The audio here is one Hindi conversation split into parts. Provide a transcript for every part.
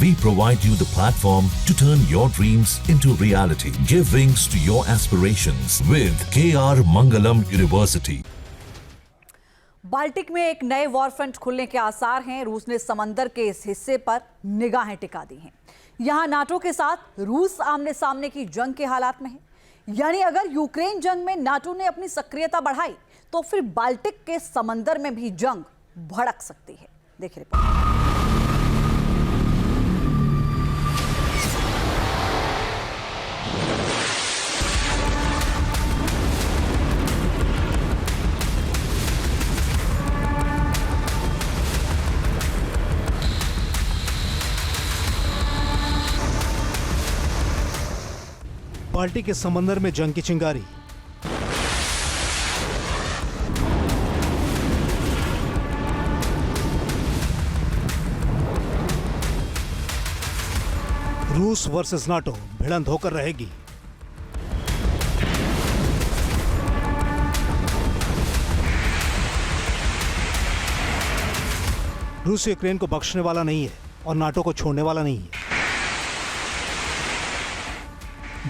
We provide you the platform to turn your dreams into reality. Give wings to your aspirations with KR Mangalam University. Baltic में एक नए वॉरफ्रंट खुलने के आसार हैं। रूस ने समंदर के इस हिस्से पर निगाहें टिका दी हैं। यहां नाटो के साथ रूस आमने सामने की जंग के हालात में है। यानी अगर यूक्रेन जंग में नाटो ने अपनी सक्रियता बढ़ाई तो फिर बाल्टिक के समंदर में भी जंग भड़क सकती है। देखिए रिपोर्ट। बाल्टिक के समंदर में जंग की चिंगारी। रूस वर्सेस नाटो भिड़ंत होकर रहेगी। रूस यूक्रेन को बख्शने वाला नहीं है और नाटो को छोड़ने वाला नहीं है।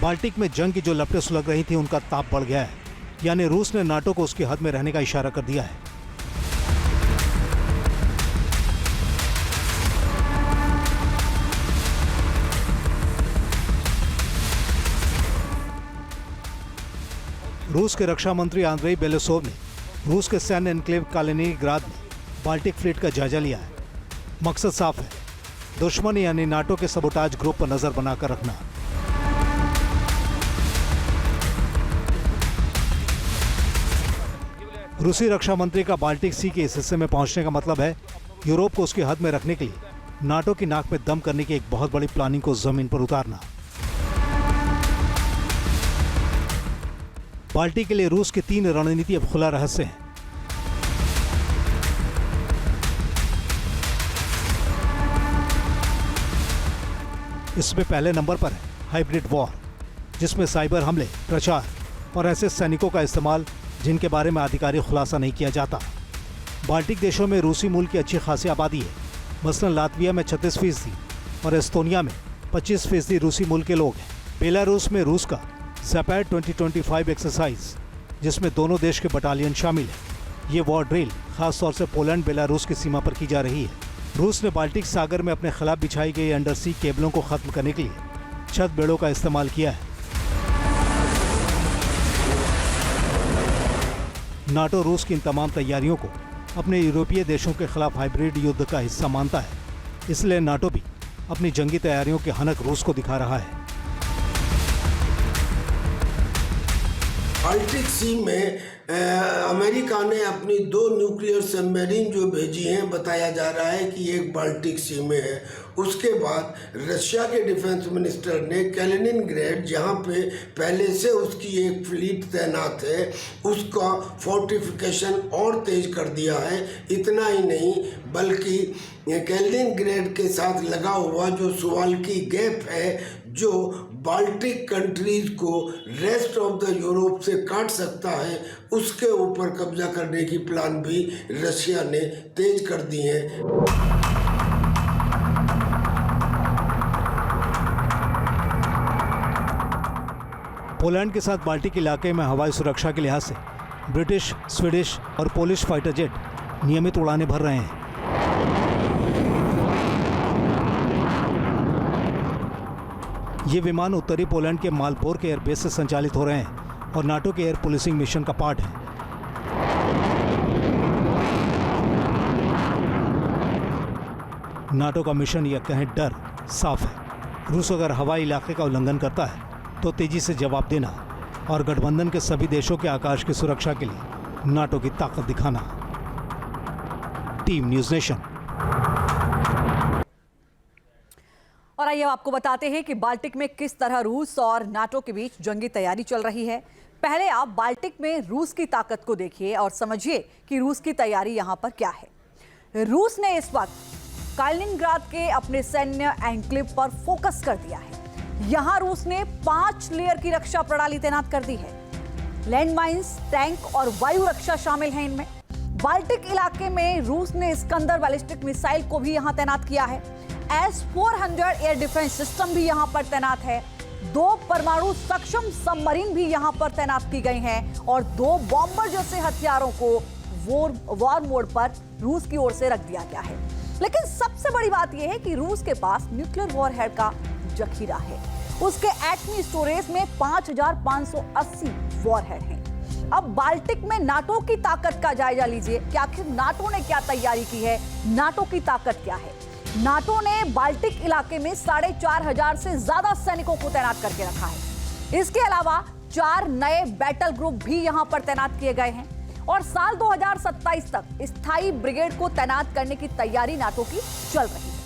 बाल्टिक में जंग की जो लपटें सुलग रही थी उनका ताप बढ़ गया है। यानी रूस ने नाटो को उसकी हद में रहने का इशारा कर दिया है। रूस के रक्षा मंत्री आंद्रेई बेलेसोव ने रूस के सैन्य एन्क्लेव कालिनिनग्राद में बाल्टिक फ्लीट का जायजा लिया है। मकसद साफ है, दुश्मन यानी नाटो के सबोटाज ग्रुप पर नजर बनाकर रखना। रूसी रक्षा मंत्री का बाल्टिक सी के इस हिस्से में पहुंचने का मतलब है यूरोप को उसकी हद में रखने के लिए नाटो की नाक में दम करने की एक बहुत बड़ी प्लानिंग को जमीन पर उतारना। बाल्टिक के लिए रूस की 3 रणनीति अब खुला रहस्य है। इसमें पहले नंबर पर है हाइब्रिड वॉर, जिसमें साइबर हमले, प्रचार और ऐसे सैनिकों का इस्तेमाल जिनके बारे में आधिकारिक खुलासा नहीं किया जाता। बाल्टिक देशों में रूसी मूल की अच्छी खासी आबादी है। मसलन लातविया में 36% और एस्टोनिया में 25% रूसी मूल के लोग हैं। बेलारूस में रूस का ज़ैपेड 2025 एक्सरसाइज, जिसमें दोनों देश के बटालियन शामिल हैं। ये वॉर ड्रिल खासतौर से पोलैंड बेलारूस की सीमा पर की जा रही है। रूस ने बाल्टिक सागर में अपने खिलाफ बिछाई गई अंडर सी केबलों को खत्म करने के लिए छत बेड़ों का इस्तेमाल किया है। नाटो रूस की इन तमाम तैयारियों को अपने यूरोपीय देशों के खिलाफ हाइब्रिड युद्ध का हिस्सा मानता है। इसलिए नाटो भी अपनी जंगी तैयारियों की हनक रूस को दिखा रहा है। बाल्टिक सी में अमेरिका ने अपनी 2 न्यूक्लियर सबमरीन जो भेजी हैं, बताया जा रहा है कि एक बाल्टिक सी में है। उसके बाद रशिया के डिफेंस मिनिस्टर ने कैलिनिनग्राड, जहां पे पहले से उसकी एक फ्लीट तैनात है, उसका फोर्टिफिकेशन और तेज कर दिया है। इतना ही नहीं बल्कि कैलिनिनग्राड के साथ लगा हुआ जो सुवाल्की गैप है, जो बाल्टिक कंट्रीज को रेस्ट ऑफ द यूरोप से काट सकता है, उसके ऊपर कब्जा करने की प्लान भी रशिया ने तेज कर दी है। पोलैंड के साथ बाल्टिक इलाके में हवाई सुरक्षा के लिहाज से ब्रिटिश, स्वीडिश और पोलिश फाइटर जेट नियमित उड़ानें भर रहे हैं। ये विमान उत्तरी पोलैंड के मालपोर के एयरबेस से संचालित हो रहे हैं और नाटो के एयर पुलिसिंग मिशन का पार्ट है। नाटो का मिशन या कहें डर साफ है। रूस अगर हवाई इलाके का उल्लंघन करता है तो तेजी से जवाब देना और गठबंधन के सभी देशों के आकाश की सुरक्षा के लिए नाटो की ताकत दिखाना। Team news nation. और आइए आपको बताते हैं कि बाल्टिक में किस तरह रूस और नाटो के बीच जंगी तैयारी चल रही है। पहले आप बाल्टिक में रूस की ताकत को देखिए और समझिए कि रूस की तैयारी यहां पर क्या है। रूस ने इस वक्त कालिनिनग्राद के अपने सैन्य एन्क्लेव पर फोकस कर दिया है। यहां रूस ने 5 लेयर की रक्षा प्रणाली तैनात कर दी है। लैंड माइंस, टैंक और वायु रक्षा शामिल हैं इनमें। बाल्टिक इलाके में रूस ने इस्कंदर बैलिस्टिक मिसाइल को भी यहां तैनात किया है। S-400 एयर डिफेंस सिस्टम भी यहां पर तैनात है, 2 परमाणु सक्षम सबमरीन भी यहां पर तैनात की गई हैं और 2 बॉम्बर जैसे हथियारों को वॉर मोड पर रूस की ओर से रख दिया गया है। लेकिन सबसे बड़ी बात यह है कि रूस के पास न्यूक्लियर वॉरहेड का जखीरा है। उसके एटमी स्टोरेज में 5580 वॉरहेड हैं। अब बाल्टिक में नाटो की ताकत का जायजा लीजिए कि आखिर नाटो ने क्या तैयारी की है, नाटो की ताकत क्या है। नाटो ने बाल्टिक इलाके में 4500 से ज्यादा सैनिकों को तैनात करके रखा है। इसके अलावा 4 नए बैटल ग्रुप भी यहां पर तैनात किए गए हैं और साल 2027 तक स्थायी ब्रिगेड को तैनात करने की तैयारी नाटो की चल रही है।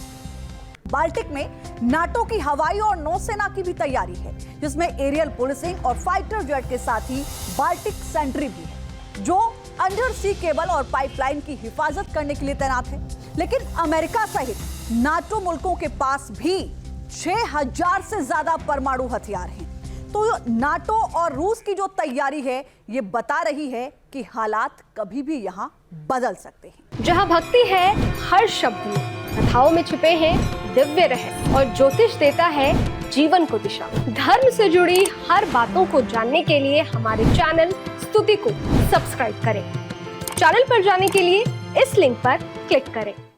बाल्टिक में नाटो की हवाई और नौसेना की भी तैयारी है, जिसमें एरियल पुलिसिंग और फाइटर जेट के साथ ही बाल्टिक सेंट्री भी है, जो अंडर सी केबल और पाइपलाइन की हिफाजत करने के लिए तैनात है। लेकिन अमेरिका सहित नाटो मुल्कों के पास भी 6000 से ज्यादा परमाणु हथियार हैं। तो नाटो और रूस की जो तैयारी है, ये बता रही है कि हालात कभी भी यहाँ बदल सकते हैं। जहाँ भक्ति है हर शब्द में, कथाओं में छिपे हैं दिव्य रहस्य और ज्योतिष देता है जीवन को दिशा। धर्म से जुड़ी हर बातों को जानने के लिए हमारे चैनल स्तुति को सब्सक्राइब करें। चैनल पर जाने के लिए इस लिंक पर क्लिक करें।